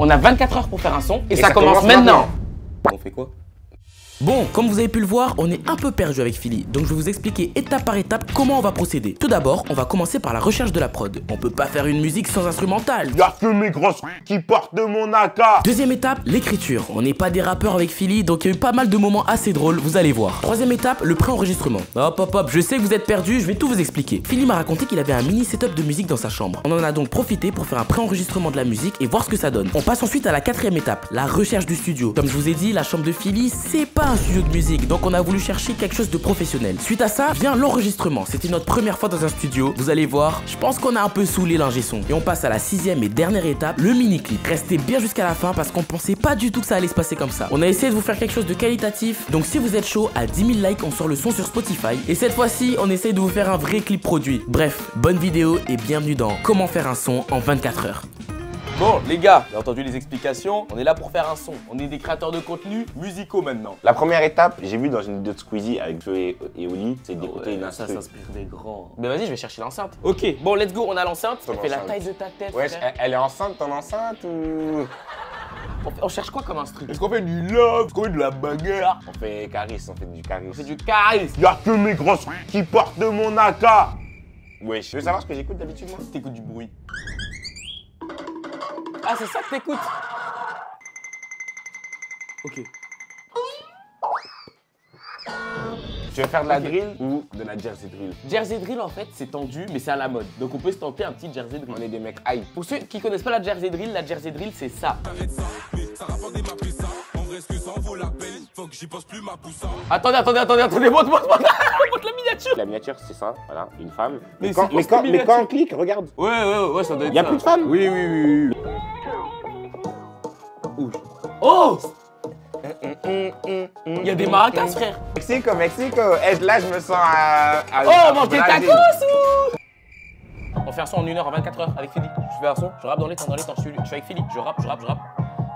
On a 24 heures pour faire un son et ça commence maintenant. On fait quoi? Bon, comme vous avez pu le voir, on est un peu perdu avec Philly, donc je vais vous expliquer étape par étape comment on va procéder. Tout d'abord, on va commencer par la recherche de la prod. On peut pas faire une musique sans instrumental. Y'a que mes grosses qui portent de mon AK. Deuxième étape, l'écriture. On n'est pas des rappeurs avec Philly, donc il y a eu pas mal de moments assez drôles, vous allez voir. Troisième étape, le pré-enregistrement. Hop hop hop, je sais que vous êtes perdus, je vais tout vous expliquer. Philly m'a raconté qu'il avait un mini setup de musique dans sa chambre. On en a donc profité pour faire un pré-enregistrement de la musique et voir ce que ça donne. On passe ensuite à la quatrième étape, la recherche du studio. Comme je vous ai dit, la chambre de Philly, c'est pas un studio de musique, donc on a voulu chercher quelque chose de professionnel. Suite à ça, vient l'enregistrement. C'était notre première fois dans un studio. Vous allez voir, je pense qu'on a un peu saoulé l'ingé son. Et on passe à la sixième et dernière étape, le mini-clip. Restez bien jusqu'à la fin parce qu'on pensait pas du tout que ça allait se passer comme ça. On a essayé de vous faire quelque chose de qualitatif, donc si vous êtes chaud, à 10 000 likes, on sort le son sur Spotify. Et cette fois-ci, on essaye de vous faire un vrai clip produit. Bref, bonne vidéo et bienvenue dans Comment faire un son en 24 heures. Bon les gars, j'ai entendu les explications, on est là pour faire un son. On est des créateurs de contenu musicaux maintenant. La première étape, j'ai vu dans une vidéo de Squeezie avec Joe et Oli, c'est d'écouter une Ça instru. s'inspire des grands. Mais vas-y, je vais chercher l'enceinte. Ok, bon let's go, on a l'enceinte. Ça fait la taille de ta tête. Wesh, frère. elle est enceinte, ton enceinte ou... On cherche quoi comme instru? Est-ce qu'on fait du love? Est-ce qu'on fait de la bagarre? On fait Caris, on fait du Caris. On fait du charisme. Y'a que mes grosses qui portent de mon AK. Wesh, tu veux savoir ce que j'écoute d'habitude moi? T'écoutes du bruit. Ah, c'est ça que t'écoutes? Ok. Tu veux faire de la drill ou de la Jersey drill? Jersey drill en fait c'est tendu mais c'est à la mode. Donc on peut se tenter un petit Jersey drill. On est des mecs high. Pour ceux qui connaissent pas la Jersey drill c'est ça. Attendez, montre la miniature. La miniature c'est ça, voilà, une femme. Mais Mais quand, c'est quoi cette mais quand on clique, regarde. Ouais, ça doit être Y'a ça. plus de femmes? Oui. Oh! Il y a des maracas, frère. Mexico. Eh, là, je me sens à Oh, manger Brésil. tacos ou... On fait un son en 1 heure à 24 heures avec Philly. Je fais un son, je rappe dans les temps. Je suis avec Philly, je rappe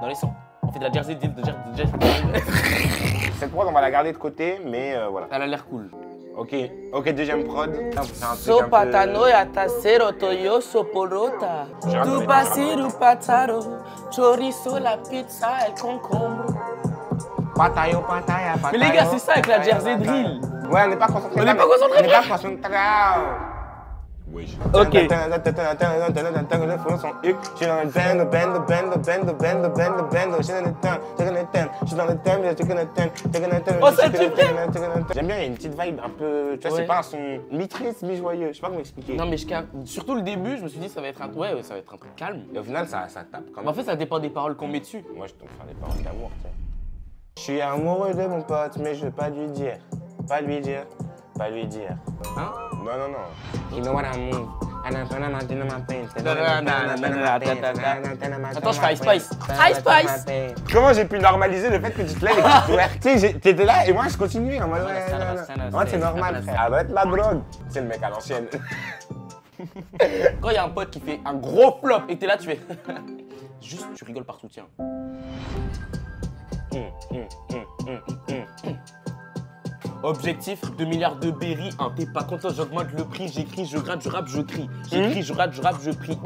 dans les sons. On fait de la Jersey drill, Cette prod, on va la garder de côté, mais voilà. Elle a l'air cool. Ok, deuxième prod. On peut faire un truc Sopa un peu... tanoia tasero toyo soporota. J'ai raté. Tu pasiru pataro, chorizo la pizza el concombre. Pataya. Mais les gars, c'est ça avec la Jersey drill. Ouais, on n'est pas concentré. On n'est pas concentré, On n'est pas concentré. Oui. Ok. Oh, ça te plaît? J'aime bien, il y a une petite vibe un peu. Tu vois, Ouais. c'est pas un son mi-triste, mi-joyeux. Je sais pas comment expliquer. Non mais surtout le début, je me suis dit ça va être un ça va être un truc calme. Et au final, ça tape quand Mais en même. fait, ça dépend des paroles qu'on met dessus. Moi, je tombe faire des paroles d'amour, tu sais. Je suis amoureux de mon pote, mais je veux pas lui dire. Pas lui dire. Hein? Non. You know what I mean. Attends, je fais Ice Spice. Ice Spice. Comment j'ai pu normaliser le fait que tu te lèves et que tu twerk? Tu sais, t'étais là et moi je continuais en mode ouais, non. Ouais, c'est normal, frère. Arrête la drogue. C'est le mec à l'ancienne. Quand il y a un pote qui fait un gros flop et t'es là, tu fais. Juste, tu rigoles par soutien. Objectif, 2 milliards de berry. T'es pas content, j'augmente le prix. J'écris, je gratte, je rappe, je crie. J'écris, je rappe, je prie.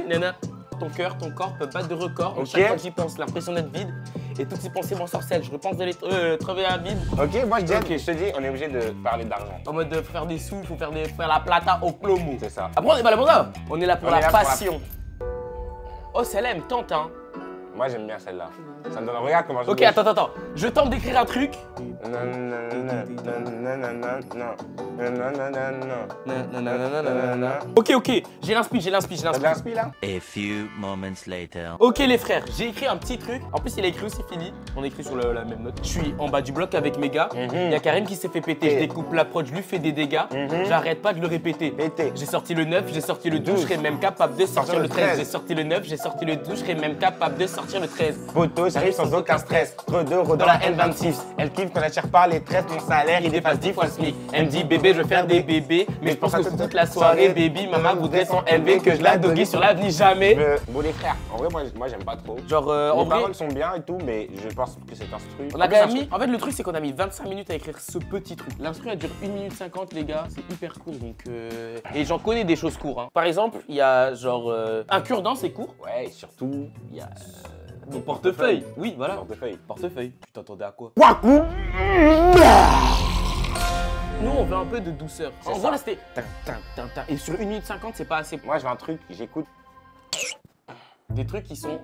Nana. Ton cœur, ton corps peut battre de record. Ok. Chaque fois que j'y pense, l'impression d'être vide. Et toutes ces pensées m'ensorcellent. Je repense d'aller trouver un vide. Ok, moi je dis, Ok. je te dis, on est obligé de parler d'argent. En mode de faire des sous, faut faire la plata au plomo. C'est ça. Après, on est pas là pour ça. On est là pour On est la là pour la- passion. Oh, celle-là, elle me tente, hein. Moi j'aime bien celle-là. Ça me donne. Regarde comment je. Ok, attends. Je tente d'écrire un truc. Ok, j'ai l'inspi. T'as de l'inspi là? A few moments later. Ok les frères, j'ai écrit un petit truc. En plus il a écrit aussi Philly. On écrit sur la même note. Je suis en bas du bloc avec mes gars. Il y a Karim qui s'est fait péter. Je découpe la prod, je lui fais des dégâts. J'arrête pas de le répéter. Péter. J'ai sorti le 9, j'ai sorti le 12, je serai même capable de sortir le 13. J'ai sorti le 9, j'ai sorti le 12, je serai même capable de sortir le 13. Poto, j'arrive sans aucun stress. Redeux dans la N26. Elle kiffe quand elle tire pas les tresses. Mon salaire il dépasse 10 fois le SMIC. Elle me dit bébé je veux faire des bébés. Mais je pense que toute la soirée baby maman voudrait son LV que je la doguie sur l'avenir jamais. Bon les frères, en vrai moi j'aime pas trop. Genre en Les vrai, paroles sont bien et tout, mais je pense que c'est instru. on a quand même mis. En fait, le truc, c'est qu'on a mis 25 minutes à écrire ce petit truc. L'instru, elle dure 1 minute 50, les gars. C'est hyper court. Donc, et j'en connais des choses courtes. Hein. Par exemple, il y a genre. Un cure-dent, c'est court. Ouais, et surtout, Il y a. Mon portefeuille. Oui, voilà. Portefeuille. Portefeuille. Tu t'attendais à quoi? Waouh. Nous, on veut un peu de douceur. En ça. gros, là, c'était... Et sur 1 minute 50, c'est pas assez. Moi, je veux un truc, j'écoute. Des trucs qui sont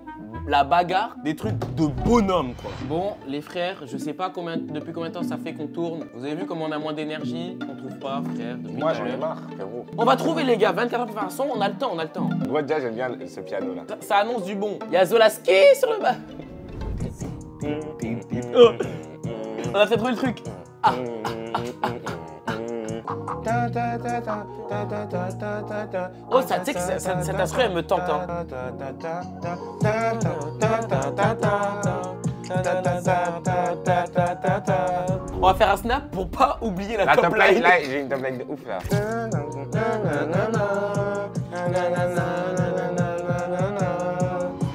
la bagarre, des trucs de bonhomme, quoi. Bon, les frères, je sais pas depuis combien de temps ça fait qu'on tourne. Vous avez vu comment on a moins d'énergie? On trouve pas, frère. Moi, j'en ai marre, frérot. On va trouver, les gars. 24 heures pour faire un son, on a le temps, on a le temps. Moi, déjà, j'aime bien ce piano-là. Ça annonce du bon. Il y a Zolaski sur le bas. Oh. On a fait trouver le truc. Ah. Oh, ça, tu sais que cet instru, elle me tente. Hein. On va faire un snap pour pas oublier la top line. Là, j'ai une top line de ouf là.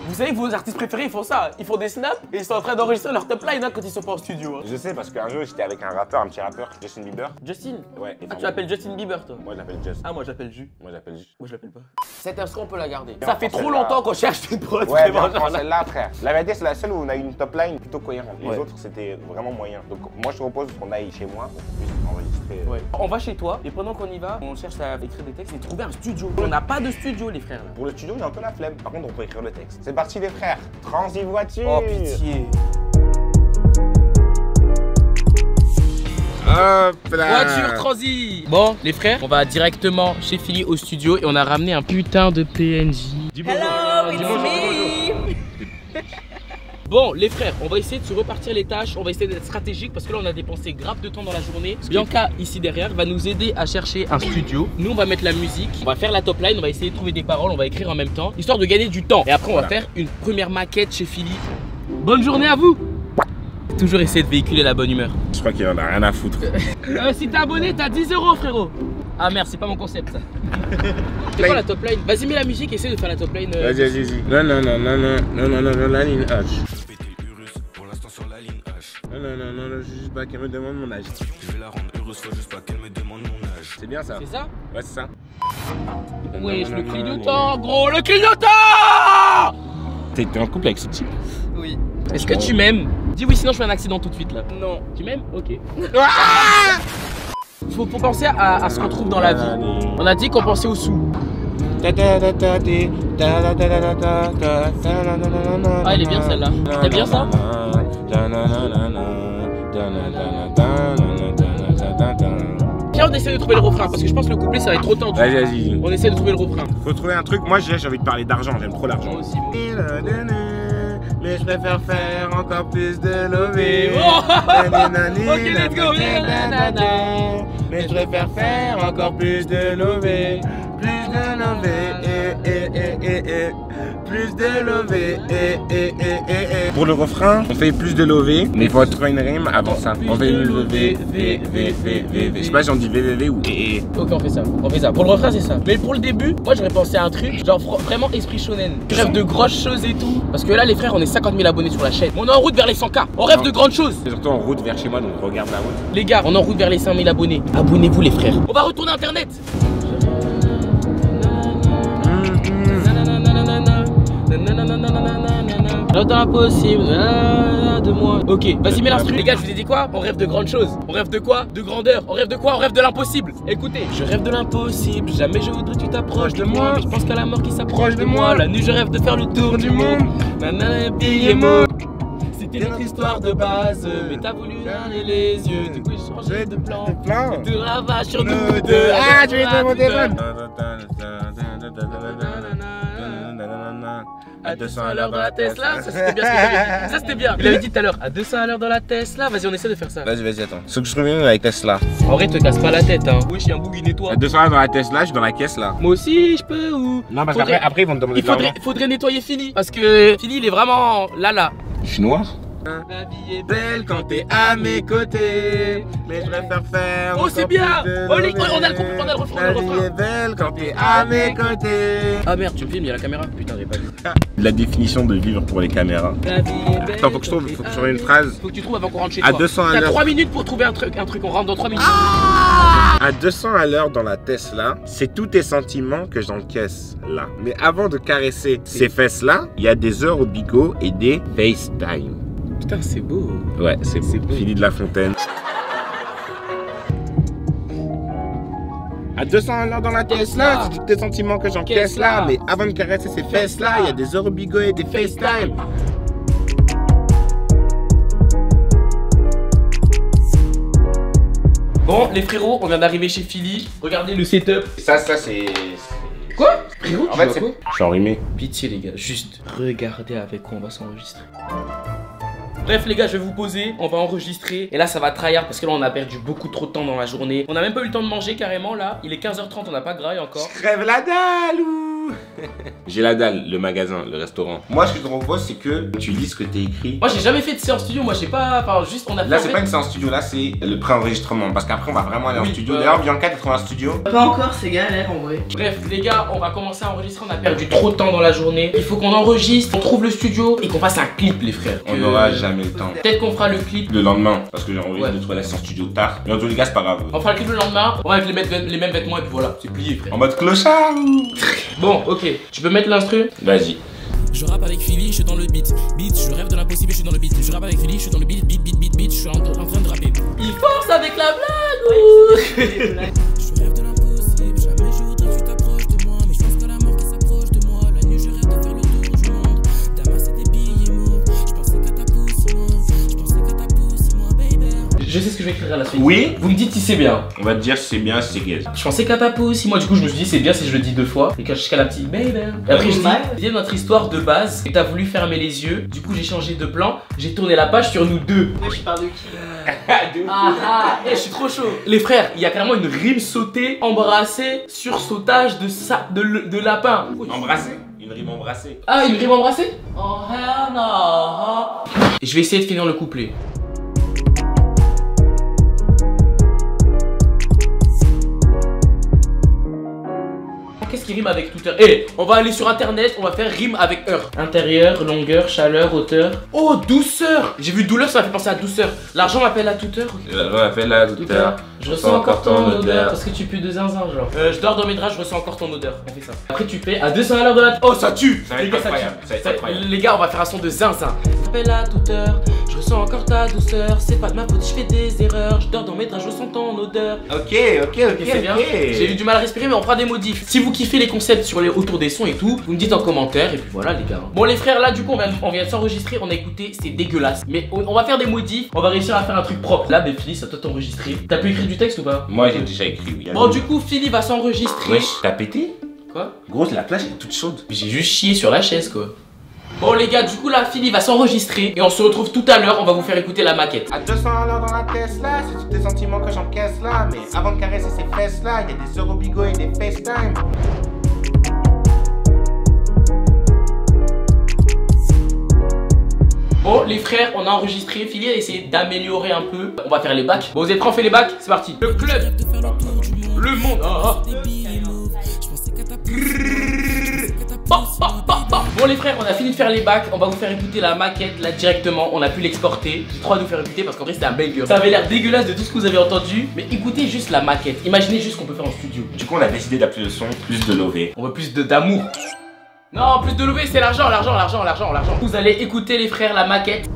Vous savez que vos artistes préférés, ils font ça. Ils font des snaps et ils sont en train d'enregistrer leur top line hein, quand ils sont pas en studio. Hein. Je sais parce qu'un jour, j'étais avec un rappeur, un petit rappeur, Justin Bieber. Justin? Ouais. Ah, tu l'appelles Justin Bieber, toi? Moi, je l'appelle Just. Ah, moi, j'appelle Jus. Moi, je l'appelle Just. Moi, je l'appelle pas. Cette instru, on peut la garder. Et Ça on fait prend trop celle-là. longtemps qu'on cherche une prod. Ouais, mais vraiment, on prend genre, celle-là, frère. La vérité, c'est la seule où on a eu une top line plutôt cohérente. Les Ouais. autres, c'était vraiment moyen. Donc, moi, je te propose qu'on aille chez moi pour qu'on puisse enregistrer. Ouais. On va chez toi et pendant qu'on y va, on cherche à écrire des textes et trouver un studio. On n'a pas de studio, les frères. Là. Pour le studio, j'ai un peu la flemme. Par contre, on peut écrire le texte. C'est parti, les frères. Transi voiture. Oh, pitié. Hop là. Voiture transi. Bon, les frères, on va directement chez Philly au studio et on a ramené un putain de PNJ. Dis bonjour. Hello, Dis it's bonjour, me. Bon, les frères, on va essayer de se repartir les tâches, on va essayer d'être stratégique parce que là on a dépensé grave de temps dans la journée. Bianca, ici derrière, va nous aider à chercher un studio. Nous, on va mettre la musique, on va faire la top line, on va essayer de trouver des paroles, on va écrire en même temps, histoire de gagner du temps. Et après, on va faire une première maquette chez Philly. Bonne journée à vous. Toujours essayer de véhiculer la bonne humeur. Je crois qu'il en a rien à foutre. Si t'es abonné, t'as 10 €, frérot. Ah merde, c'est pas mon concept ça. C'est quoi la top line? Vas-y, mets la musique, essaie de faire la top line. Vas-y. Non, la ligne H. Pour l'instant sur la ligne H. Non, je juste pas qu'elle me demande mon âge. Je vais la rendre heureuse, faut juste pas qu'elle me demande mon âge. C'est bien ça? C'est ça? Ouais, c'est ça. Wesh, le clignotant, gros, le clignotant! T'es en couple avec ce type? Oui. Est-ce que tu m'aimes? Dis oui, sinon je fais un accident tout de suite là. Non. Tu m'aimes? Ok. Faut penser à ce qu'on trouve dans la vie. On a dit qu'on pensait aux sous. Ah, elle est bien celle-là. T'aimes bien ça? Viens, on essaie de trouver le refrain parce que je pense que le couplet ça va être trop tendu. Vas-y. On essaie de trouver le refrain. Faut trouver un truc. Moi, j'ai envie de parler d'argent. J'aime trop l'argent. Moi aussi. Moi. Mais je préfère faire encore plus de lové. Oh ok, let's go. Mais je préfère faire encore plus de lové. Plus de lové. Plus de lové. Pour le refrain, on fait plus de lové. Mais il faut trouver une rime avant ça. On fait lové. Je sais pas si on dit VVV ou Ok, on fait ça. Pour le refrain, c'est ça. Mais pour le début, moi j'aurais pensé à un truc, genre vraiment esprit shonen. Je rêve de grosses choses et tout. Parce que là, les frères, on est 50 000 abonnés sur la chaîne. On est en route vers les 100K. On rêve de grandes choses. C'est surtout en route vers chez moi, donc regarde la route. Les gars, on est en route vers les 5000 abonnés. Abonnez-vous, les frères. On va retourner Internet. L'autre impossible de moi. Ok, vas-y, mets l'instru. Les gars, je vous ai dit quoi? On rêve de grandes choses. On rêve de quoi? De grandeur. On rêve de quoi? On rêve de l'impossible. Écoutez, je rêve de l'impossible. Jamais je voudrais que tu t'approches de moi. Mais je pense qu'à la mort qui s'approche de moi. La nuit, je rêve de faire le tour du monde. Nanana, billet mot. C'était notre histoire de base. Mais t'as voulu aller les yeux. Du coup, j'ai changé de plan. Et te ravage sur nous deux. Ah, tu es dans mon téléphone. À 200 à l'heure dans la Tesla, ça c'était bien ce que j'avais dit. Ça c'était bien. Il avait dit tout à l'heure, à 200 à l'heure dans la Tesla. Vas-y, on essaie de faire ça. Vas-y, attends. Faut que je trouve une avec Tesla. En vrai, te casse pas la tête, hein. Wesh, y'a un bouc, il nettoie. À 200 dans la Tesla, je suis dans la caisse là. Moi aussi, je peux ou. Non, parce Faudrait- qu'après, ils vont te demander de l'argent. faudrait nettoyer Philly. Parce que Philly, il est vraiment là. Je suis noir. La vie est Belle quand t'es à mes côtés, mais je préfère faire. Oh, c'est bien! Oh, on a le refrain, La vie est belle quand t'es à mes côtés. Ah merde, tu me filmes, il y a la caméra. Putain, j'ai pas vu. La définition de vivre pour les caméras. La vie est belle. Attends, faut que je trouve une phrase. Faut que tu trouves avant qu'on rentre chez À toi. 200 à T'as l'heure. 3 minutes pour trouver un truc, on rentre dans 3 minutes. À 200 à l'heure dans la Tesla, c'est tous tes sentiments que j'encaisse là. Mais avant de caresser ces fesses-là, il y a des heures au bigot et des FaceTime. Putain, c'est beau. Ouais, c'est beau. Philly de la Fontaine. À 200 à l'heure dans la Tesla, c'est tous tes sentiments que j'encaisse là. Mais avant de caresser ces fesses-là, il y a des heures au bigot et des FaceTime. Bon, les frérots, on vient d'arriver chez Philly. Regardez le setup. Ça c'est... Quoi? Frérot, En tu fait, vois c'est... quoi? Je suis enrhumé. Pitié, les gars, juste regardez avec quoi on va s'enregistrer. Bref les gars, je vais vous poser, on va enregistrer. Et là ça va tryhard parce que là on a perdu beaucoup trop de temps dans la journée. On a même pas eu le temps de manger carrément là. Il est 15h30, on n'a pas graillé encore. Je crève la dalle ou... J'ai la dalle, le magasin, le restaurant. Moi ce que je te propose c'est que tu lis ce que t'as écrit. Moi j'ai jamais fait de séance studio, moi j'ai pas... Enfin juste on a fait... Là c'est pas une séance studio, là c'est le pré-enregistrement. Parce qu'après on va vraiment aller en studio. D'ailleurs Bianca t'es trouvé un studio. Pas encore, c'est galère en vrai. Bref les gars, on va commencer à enregistrer, on a perdu trop de temps dans la journée. Il faut qu'on enregistre, on trouve le studio et qu'on fasse un clip les frères. On n'aura jamais le temps. Peut-être qu'on fera le clip. Le lendemain, parce que j'ai envie Ouais. de trouver la séance studio tard. Mais en tous les cas c'est pas grave. On fera le clip le lendemain, on va avec les mêmes vêtements et puis voilà, c'est plié frère. En mode clochard ou... Bon ok, tu peux mettre l'instru? Vas-y. Je rappe avec Philly, je suis dans le beat. Beat, je rêve de l'impossible, je suis dans le beat. Je rappe avec Philly, je suis dans le beat. Beat, je suis en train de rapper. Il force avec la blague ou... Je rêve de l'impossible, jamais je voudrais que tu t'approches de moi. Mais je pense que la mort qui s'approche de moi. La nuit, je rêve de faire le tour du monde. D'amasser des billets mauves. Je pensais qu'à ta pousse, moi, baby. Je sais ce que je vais écrire à la suite. Oui. Vous me dites si c'est bien. On va te dire si c'est bien, si c'est gaze. Je pensais qu'à ta pousse, moi du coup je me suis dit c'est bien si je le dis 2 fois. Et quand jusqu'à la petite baby. Et après je dis, viens notre histoire de base. Et t'as voulu fermer les yeux. Du coup j'ai changé de plan. J'ai tourné la page sur nous deux. Moi je parle de qui? Eh je suis trop chaud. Les frères, il y a carrément une rime sautée, embrassée, sursautage de lapin. Embrasser. Une rime embrassée. Ah, une rime embrassée? Oh hell no. Et je vais essayer de finir le couplet. Qu'est-ce qui rime avec toute heure? Eh, on va aller sur internet, on va faire rime avec heure. Intérieur, longueur, chaleur, hauteur. Oh, douceur. J'ai vu douleur, ça m'a fait penser à douceur. L'argent m'appelle à toute heure. On appelle la douteur. Je ressens encore ton odeur. Parce que tu pues de zinzin, genre. Je dors dans mes draps, je ressens encore ton odeur. On fait ça. Après, tu fais à 200 à l'heure de la. Oh, ça tue. Ça va être incroyable. Ça va être incroyable. Les gars, on va faire un son de zinzin. M'appelle à toute heure. Je ressens encore ta douceur. C'est pas de ma faute, je fais des erreurs. Je dors dans mes draps, je ressens ton odeur. Ok, C'est bien. J'ai eu du mal à respirer, mais on fera des modifs. Si vous kiffez les concepts sur les autour des sons et tout, vous me dites en commentaire. Et puis voilà, les gars. Bon, les frères, là, du coup, on vient de s'enregistrer. On a écouté, c'est dégueulasse. Mais on va faire des modifs. On va réussir à faire un truc propre. Là, ben, Philly, ça doit t'enregistrer. T'as pu écrire du texte ou pas? Moi j'ai déjà écrit, oui. Bon, du coup, Philly va s'enregistrer. Wesh, t'as pété? Quoi? Gros, la plage est toute chaude. J'ai juste chié sur la chaise, quoi. Bon, les gars, du coup, là, Philly va s'enregistrer. Et on se retrouve tout à l'heure. On va vous faire écouter la maquette. À 200 à l'heure dans la Tesla, c'est tous tes sentiments que j'encaisse là. Mais avant de caresser ces fesses là, il y a des euros bigot et des FaceTime. Bon, les frères, on a enregistré. Philly a essayé d'améliorer un peu. On va faire les bacs. Bon, vous êtes prêts, on fait les bacs? C'est parti. Le club. Le monde. Bon, les frères, on a fini de faire les bacs. On va vous faire écouter la maquette là directement. On a pu l'exporter. J'ai trop hâte de vous faire écouter parce qu'en vrai, c'était un banger. Ça avait l'air dégueulasse de tout ce que vous avez entendu. Mais écoutez juste la maquette. Imaginez juste ce qu'on peut faire en studio. Du coup, on a décidé d'appeler le son plus de lové. On veut plus d'amour. Non, plus de lever, c'est l'argent. Vous allez écouter, les frères, la maquette.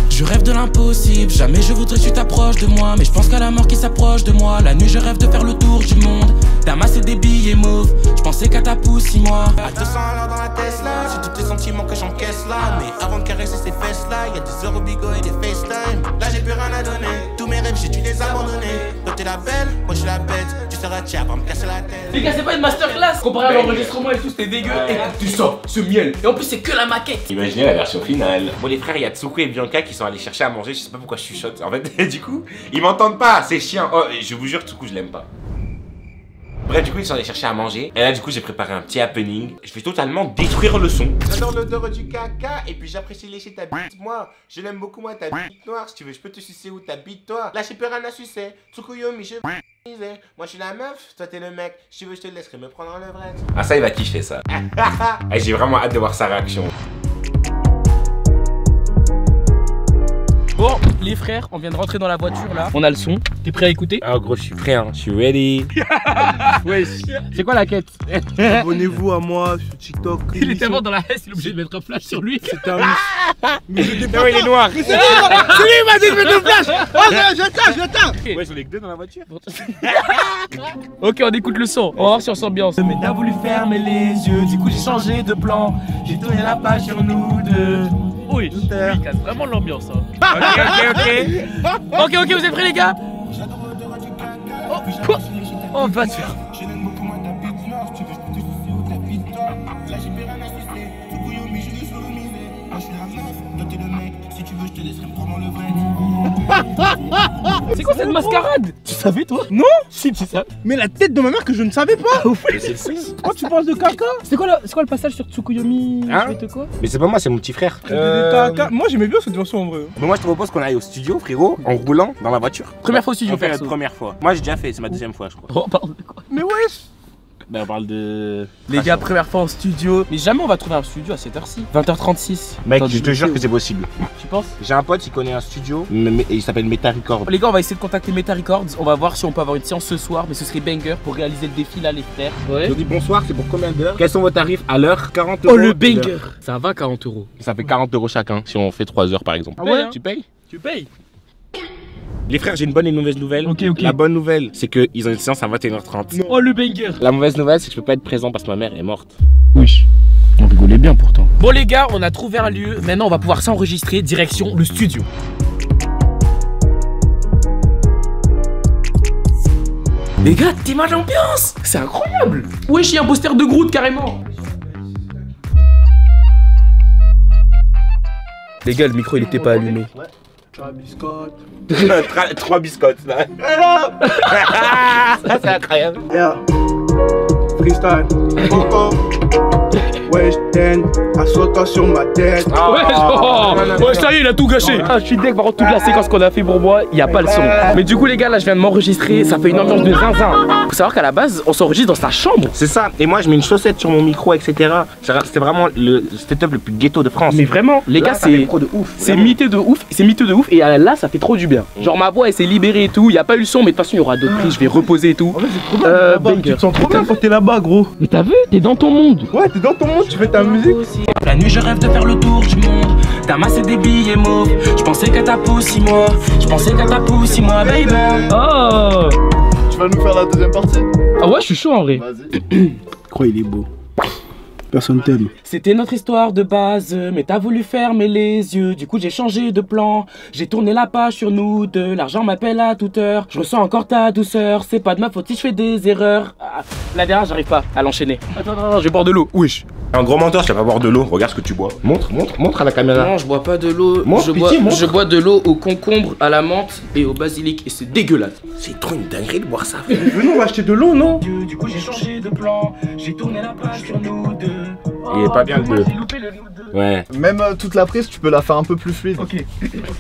Je rêve de l'impossible, jamais je voudrais que tu t'approches de moi. Mais je pense qu'à la mort qui s'approche de moi. La nuit je rêve de faire le tour du monde. D'amasser des billets mauves, je pensais qu'à ta pousse, moi. À 200 à l'heure dans la Tesla, c'est tous tes sentiments que j'encaisse là. Mais avant de caresser ces fesses là, il y a des euros bigot et des FaceTime. Là j'ai plus rien à donner, tous mes rêves j'ai dû les abandonner. Toi t'es la belle, moi je suis la bête. Tu seras tiens pour me casser la tête. Les gars, c'est pas une masterclass. Comparé à l'enregistrement et tout, c'était dégueu. Écoutez ça, ce miel. Et en plus, c'est que la maquette. Imaginez la version finale. Bon les frères, il y a Tsuku et Bianca qui sont allés chercher à manger. Je sais pas pourquoi je chuchote. En fait, du coup, ils m'entendent pas. C'est chiant. Oh, et je vous jure, Tsuku, je l'aime pas. Bref, du coup, ils sont allés chercher à manger. Et là, du coup, j'ai préparé un petit happening. Je vais totalement détruire le son. J'adore l'odeur du caca. Et puis, j'apprécie lécher ta bite. Moi, je l'aime beaucoup, moi, ta bite noire. Si tu veux, je peux te sucer où ta bite, toi. Là, j'ai plus rien à sucer. Tsukuyomi, je disais. Moi, je suis la meuf. Toi, t'es le mec. Si tu veux, je te laisserai me prendre en levrette. Ah, ça, il va kiffer, ça. Et j'ai vraiment hâte de voir sa réaction. Bon, les frères, on vient de rentrer dans la voiture là. On a le son. T'es prêt à écouter? Ah, gros, je suis prêt, hein. Je suis ready. Ouais. C'est quoi la quête? Abonnez-vous à moi sur TikTok. Il est tellement dans la haisse, il est obligé de mettre un flash sur lui. C'est un mais je Non, il est noir. C'est lui, il m'a dit de mettre le flash. Oh, j'attends. Ouais, j'en ai que deux dans la voiture. Ok, on écoute le son. On va voir si on s'ambiance. Mais t'as voulu fermer les yeux, du coup j'ai changé de plan. J'ai tourné la page sur nous deux. Oui, il casse vraiment l'ambiance. Hein. Ok. Ok, vous êtes prêts les gars? Oh, quoi? Oh, va te faire. C'est quoi cette mascarade? Tu savais toi? Non. Si tu savais. Mais la tête de ma mère que je ne savais pas. Quand tu parles de caca. C'est quoi le passage sur Tsukuyomi? Hein? Je fais quoi? Mais c'est pas moi, c'est mon petit frère. Caca. Moi j'aimais bien cette version en vrai. Mais moi, je te propose qu'on aille au studio, frérot, en roulant dans la voiture. Première fois au studio, On fait la perso. première fois. Moi, j'ai déjà fait, c'est ma deuxième fois, je crois. On parle de quoi? Mais wesh. Ben, on parle de. Les gars, première fois en studio. Mais jamais on va trouver un studio à cette heure-ci. 20h36. Mec, Attends, je te jure que c'est possible. Tu penses? J'ai un pote, il connaît un studio, et il s'appelle Meta Record. Les gars, on va essayer de contacter Meta Records. On va voir si on peut avoir une séance ce soir. Mais ce serait banger pour réaliser le défi là, les frères. Je vous dis bonsoir, c'est pour combien d'heures? Quels sont vos tarifs à l'heure? 40 euros. Oh, le banger! Ça va 40 euros. Ça fait 40 euros chacun si on fait 3 heures par exemple. Ah ouais? Tu payes? Tu payes? Les frères, j'ai une bonne et une mauvaise nouvelle. Ok. La bonne nouvelle, c'est qu'ils ont une séance à 21h30. Oh, le banger! La mauvaise nouvelle, c'est que je peux pas être présent parce que ma mère est morte. Oui. On rigolait bien pourtant. Bon les gars, on a trouvé un lieu. Maintenant, on va pouvoir s'enregistrer. Direction le studio. Les gars, t'imagines l'ambiance? C'est incroyable. Wesh, il y a un poster de Groot carrément. Les gars, le micro il était pas allumé. 3 biscottes là. Ça, c'est incroyable. Yeah. Freestyle. Encore. Wesh, ten. Assois-toi sur ma tête. Ouais, ça y est, il a tout gâché. Ah, je suis deg, par contre, toute la séquence qu'on a fait pour moi, il n'y a pas le son. Mais du coup, les gars, là, je viens de m'enregistrer. Ça fait une ambiance de zinzin. Faut savoir qu'à la base, on s'enregistre dans sa chambre. C'est ça. Et moi, je mets une chaussette sur mon micro, etc. C'était vraiment le setup le plus ghetto de France. Mais vraiment, les gars, c'est trop de ouf. c'est miteux de ouf. C'est miteux de ouf. Et là, ça fait trop du bien. Genre, ma voix, elle s'est libérée et tout. Il n'y a pas eu le son, mais de toute façon, il y aura d'autres prix. Je vais reposer et tout. En fait, c'est trop bien. Là-bas, tu te sens trop bien quand t'es là-bas, gros. Mais t'as vu, t'es dans ton monde. Ouais, t'es dans ton monde, tu fais ta musique. La nuit je rêve de faire le tour du monde. T'as massé des billets mauves. Je pensais qu'à ta peau 6 mois. Je pensais qu'à ta peau 6 mois, baby. Oh. Tu vas nous faire la deuxième partie? Ah ouais, je suis chaud en vrai. Vas-y. Crois, il est beau. Personne t'aime. C'était notre histoire de base, mais t'as voulu fermer les yeux. Du coup j'ai changé de plan. J'ai tourné la page sur nous deux. L'argent m'appelle à toute heure. Je ressens encore ta douceur. C'est pas de ma faute si je fais des erreurs. Ah, la dernière j'arrive pas à l'enchaîner. Attends, je vais boire de l'eau. Wesh. Un gros menteur, tu vas pas boire de l'eau. Regarde ce que tu bois. Montre à la caméra. Non, je bois pas de l'eau. Montre, pitié, montre. Je bois de l'eau au concombre, à la menthe et au basilic. Et c'est dégueulasse. C'est trop une dinguerie de boire ça. Venons, on va acheter de l'eau, non? Du coup j'ai changé de plan. J'ai tourné la page sur nous deux. Il est pas bien le bleu. J'ai loupé le nous deux. Ouais. Même toute la prise, tu peux la faire un peu plus fluide. Ok.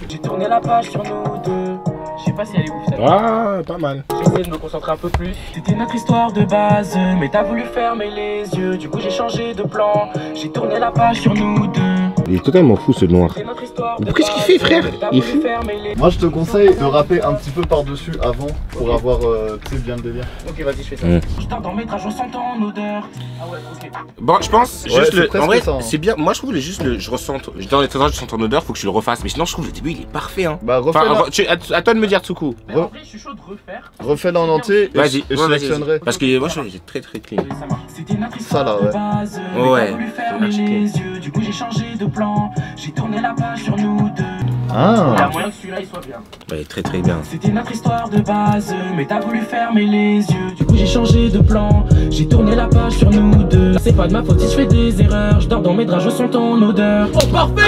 J'ai tourné la page sur nous deux. Je sais pas si elle est ouf celle-là. Ah, pas mal. J'essaie de me concentrer un peu plus. C'était notre histoire de base, mais t'as voulu fermer les yeux. Du coup j'ai changé de plan. J'ai tourné la page sur nous deux. Il est totalement fou ce noir. C'est notre histoire de Mais qu'est-ce qu'il base, fait, frère? mais t'as Il voulu fume. fermer les... Moi, je te conseille de rapper un petit peu par-dessus avant pour avoir, tu sais, bien le délire. Ok, vas-y, je fais ça. Mm. Je dors dans mes draps, je sens ton odeur. Ah ouais, ok. Bon, je pense Ouais, juste c'est le. presque En vrai, ça, hein. c'est bien. Moi, je trouve juste le. Je ressens. Dans les ténors, je sens ton odeur, faut que je le refasse. Mais sinon, je trouve le début, il est parfait, hein. Bah, Enfin, refais-la à toi de me dire, Tsuku. Mais en vrai, je suis chaud de refaire. refais-la en entier et, Vas-y, et je ouais, vas-y. sélectionnerai. Parce que moi, je trouve que c'est très très clean. Ça marche. C'était notre Ça, histoire là, de ouais. base, mais Ouais, t'as voulu c'est fermer archi les clean. yeux. Du coup j'ai changé de plan. J'ai tourné la page sur nous deux. Il y Ah, a moyen que celui-là il soit bien. Ouais, très très bien. C'était notre histoire de base, mais t'as voulu fermer les yeux. Du coup j'ai changé de plan. J'ai tourné la page sur nous deux. C'est pas de ma faute si je fais des erreurs. Je dors dans mes draps, je sens ton odeur. Oh parfait.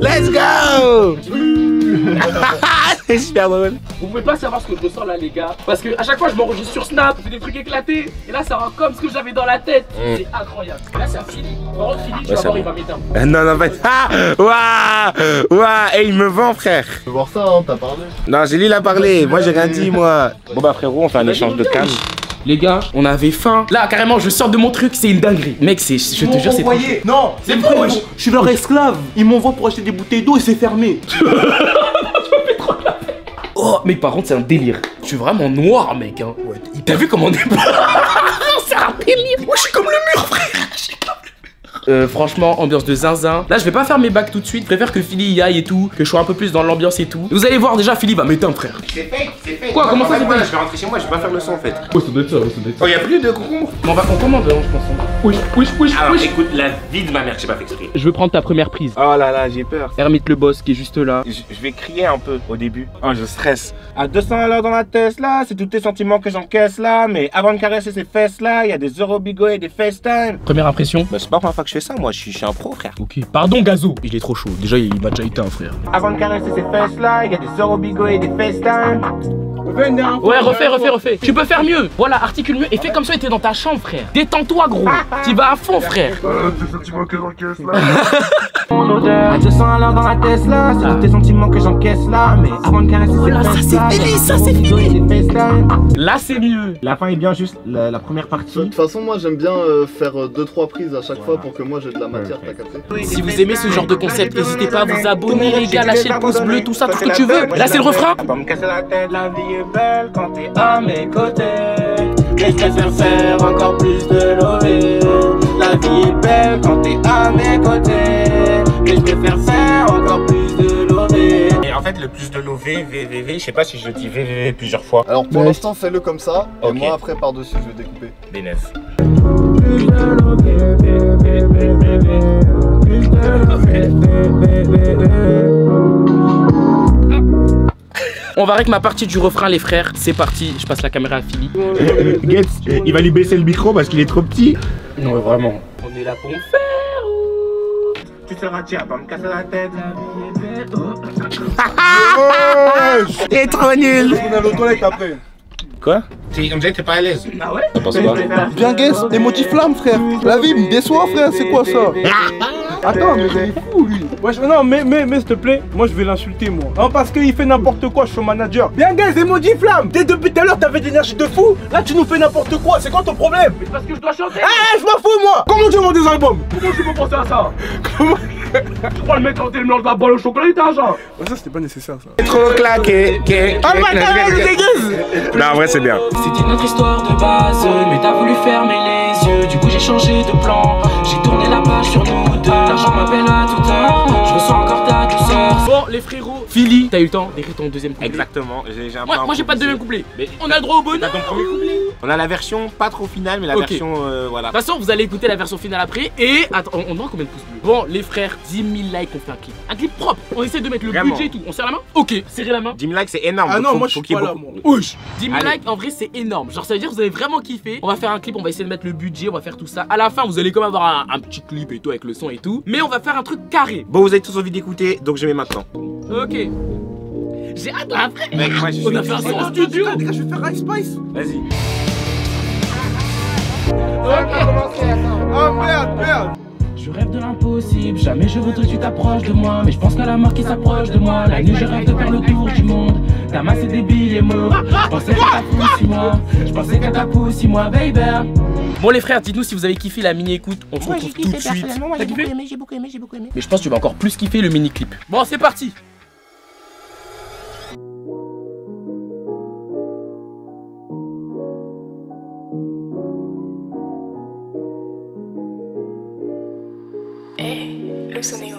Let's go! C'est super drôle. Vous pouvez pas savoir ce que je ressens là les gars. Parce que à chaque fois je m'enregistre sur Snap, je fais des trucs éclatés. Et là ça rend comme ce que j'avais dans la tête. C'est incroyable. Et là c'est un Philly. Par contre Philly, tu vas voir, il va m'éteindre. Non, non, ah, waouh, waouh, et il me vend, frère. Tu veux voir ça, hein, t'as parlé. Non, Gélie l'a parlé, moi j'ai rien dit, moi. Bon bah frérot, on fait un échange de cam. Les gars, on avait faim. Là, carrément, je sors de mon truc, c'est une dinguerie. Mec, je te jure, c'est trop. Non, c'est vrai, wesh. Je suis leur esclave. Ils m'envoient pour acheter des bouteilles d'eau et c'est fermé. Oh, mec, par contre, c'est un délire. Je suis vraiment noir, mec. Hein. Ouais, t'as vu comment on est. C'est un délire. Moi, je suis comme le mur, frère. Franchement, ambiance de zinzin. Là, je vais pas faire mes bacs tout de suite. Je préfère que Philly y aille et tout, que je sois un peu plus dans l'ambiance et tout. Vous allez voir, déjà, Philly va m'éteindre, frère. C'est fake, c'est fake. Quoi, comment ça, c'est fake? Je vais rentrer chez moi, je vais pas faire le son en fait. Oh, ça doit être ça, ça doit être ça. Oh, y'a plus de concombre. On commande, hein, je pense. Alors, écoute, la vie de ma mère, j'ai pas fait exprès. Je veux prendre ta première prise. Oh là là, j'ai peur. Hermite le boss qui est juste là. Je vais crier un peu au début. Oh, je stresse. À 200 à l'heure dans la Tesla, c'est tous tes sentiments que j'encaisse là. Mais avant de caresser ces fesses là, il y a des Eurobigo et des FaceTime. Première impression? Bah, c'est pas la première fois que je fais ça, moi, je suis un pro, frère. Ok. Pardon, Gazo. Il est trop chaud. Déjà, il m'a déjà éteint, frère. Avant de caresser ces fesses là, il y a des Eurobigo et des FaceTime. Ouais, refais. Tu peux faire mieux. Voilà, articule mieux et fais comme ça, t'es dans ta chambre, frère. Détends-toi, gros. Tu vas à fond, frère. Tes sentiments que j'encaisse là. Mon odeur. À 200 à l'heure dans la Tesla, c'est tous tes sentiments que j'encaisse là. Mais avant de caresser ces fesses là, ça c'est fini. Là, c'est mieux. La fin est bien juste la première De partie. toute façon, moi j'aime bien faire 2-3 prises à chaque fois pour que moi j'ai de la matière, t'as capté? Si vous aimez ce genre de concept, n'hésitez pas à vous abonner, les gars, lâcher le pouce bleu, tout ça, tout ce que tu veux. Là, c'est le refrain. Pas me casser la tête, la vie est belle quand t'es à mes côtés. Mais je préfère faire encore plus de lové. La vie est belle quand t'es à mes côtés. Mais je préfère faire encore plus de lové. Et en fait, le plus de lové, VVV, je sais pas si je dis VVV plusieurs fois. Alors pour l'instant, fais-le comme ça, et Ok. moi après par-dessus, je vais découper. Des neufs. On va avec ma partie du refrain, les frères. C'est parti. Je passe la caméra à Philly. Getz, il va lui baisser le micro parce qu'il est trop petit. Non, vraiment. On est là pour le faire. Tu te retires, pas me casser la tête. T'es trop nul. On a l'autre toilette après. Quoi? On dirait que t'es pas à l'aise. Ah ouais? T'en penses quoi? Bien guess, emoji flamme frère. La vie me déçoit frère, c'est quoi ça? Attends, mais il est fou lui. Wesh, non, mais s'il te plaît, moi je vais l'insulter moi. Non, parce qu'il fait n'importe quoi, je suis manager. Bien guess, emoji flamme. Dès depuis tout à l'heure, t'avais de l'énergie de fou. Là, tu nous fais n'importe quoi. C'est quoi ton problème? Mais parce que je dois chanter. Eh, je m'en fous moi. Comment tu vends des albums? Comment je peux penser à ça? Comment? Je crois le mec quand il me lance la balle au chocolat, il était genre. Ça, c'était pas nécessaire ça. Trop claqué. Oh ma carrière, je dégueuse. Non, en vrai, c'est bien. C'était notre histoire de base, mais t'as voulu fermer les yeux. Du coup, j'ai changé de plan. J'ai tourné la page sur nous deux. L'argent m'appelle à toute heure. Je ressens encore ta douceur. Bon, les frérots. Philly, t'as eu le temps d'écrire ton deuxième couplet? Exactement. J'ai un peu Moi, j'ai pas de deuxième couplet. Mais on a le droit au bonheur. T'as ton premier couplet? On a la version pas trop finale, mais la Ok. version voilà. De toute façon, vous allez écouter la version finale après. Et attends, on demande combien de pouces bleus? Bon, les frères, 10 000 likes, on fait un clip. Un clip propre. On essaie de mettre le Vraiment. budget et tout. On serre la main? Ok, serrez la main. 10 000 likes, c'est énorme. Ah donc non, faut- moi je faut suis qu'il y ait pas là beaucoup. moi. 10 000 Allez. likes, en vrai, c'est énorme. Genre, ça veut dire que vous avez vraiment kiffé. On va faire un clip, on va essayer de mettre le budget, on va faire tout ça. À la fin, vous allez quand même avoir un petit clip et tout avec le son et tout. Mais on va faire un truc carré. Bon, vous avez tous envie d'écouter, donc je mets maintenant. Ok. J'ai hâte après. Mec, moi, je On suis- a fait un son en studio. Les gars, je vais faire Ice Spice. Vas-y. Oh merde. Je rêve de l'impossible, jamais je voudrais que tu t'approches de moi. Mais je pense qu'à la mort qui s'approche de moi. La nuit je rêve de faire le tour du monde. T'as massé des billets mots. Je pensais qu'à ta poussé moi. Je pensais qu'à ta poussé moi, baby. Bon les frères, dites-nous si vous avez kiffé la mini-écoute. On se retrouve tout de suite. T'as kiffé? J'ai beaucoup aimé. Mais je pense que tu vas encore plus kiffer le mini-clip. Bon, c'est parti. Le Sonéo.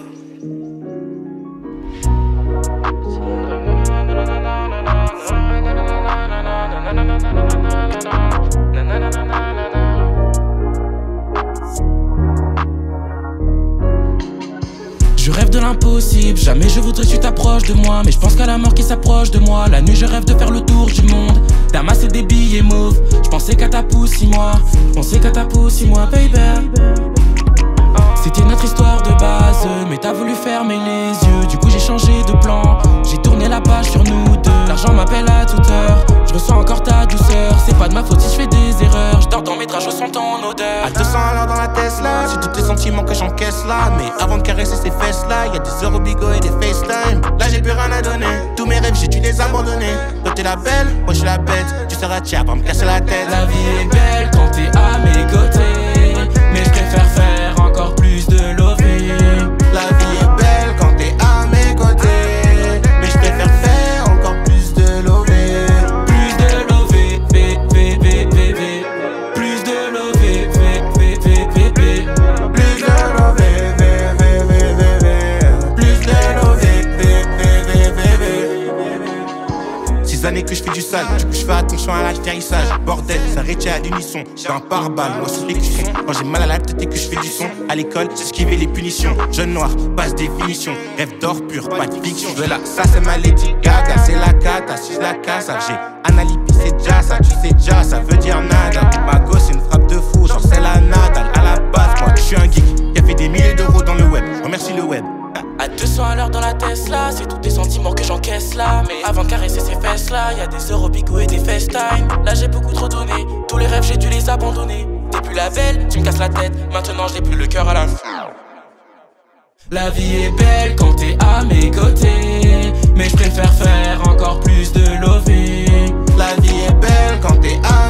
Je rêve de l'impossible, jamais je voudrais que tu t'approches de moi. Mais je pense qu'à la mort qui s'approche de moi. La nuit je rêve de faire le tour du monde. T'as massé des billets mauves. Je pensais qu'à ta poussé moi. Je pensais qu'à ta poussé moi, baby. C'était notre histoire de base, mais t'as voulu fermer les yeux. Du coup j'ai changé de plan. J'ai tourné la page sur nous ma faute si je fais des erreurs. Je dors dans mes draps, je sens en odeur. À 200 à l'heure dans la Tesla, j'ai tous les sentiments que j'encaisse là. Mais avant de caresser ces fesses là, y'a des heures au bigot et des FaceTime. Là j'ai plus rien à donner, tous mes rêves j'ai dû les abandonner. Toi t'es la belle, moi je suis la bête. Tu seras tiens pour me casser la tête. La vie est belle quand t'es à mes côtés, mais je préfère faire encore plus de loving. La vie est belle quand t'es à mes côtés, mais je préfère faire encore plus de lové. Plus de lové, plus de lové, plus de lové, plus de lové. 6 années que je fais du sale, du coup je fais attention à l'atterrissage. Bordel, ça retient à l'unisson. J'ai un pare-balles, moi c'est l'écusson. Quand j'ai mal à la tête et que je fais du son, à l'école, j'esquivais les punitions. Jeune noir, passe définition. Rêve d'or pur, pas de fiction. Je veux là, ça c'est ma Lady Gaga, c'est la cata, si je la casse, j'ai un alibi, c'est déjà ça, tu sais déjà, ça veut dire nada. Ma gosse, c'est une frappe de fou, genre c'est la Nadal. À la base, moi, je suis un geek qui a fait des milliers d'euros dans le web. Remercie le web. À 200 à l'heure dans la Tesla, c'est tous tes sentiments que j'encaisse là. Mais avant de caresser ces fesses là, y'a des heures au bigot et des FaceTime. Là j'ai beaucoup trop donné, tous les rêves j'ai dû les abandonner. T'es plus la belle, tu me casses la tête, maintenant j'ai plus le cœur à la fin. La vie est belle quand t'es à mes côtés, mais je préfère faire encore plus de loving. La vie est belle quand t'es à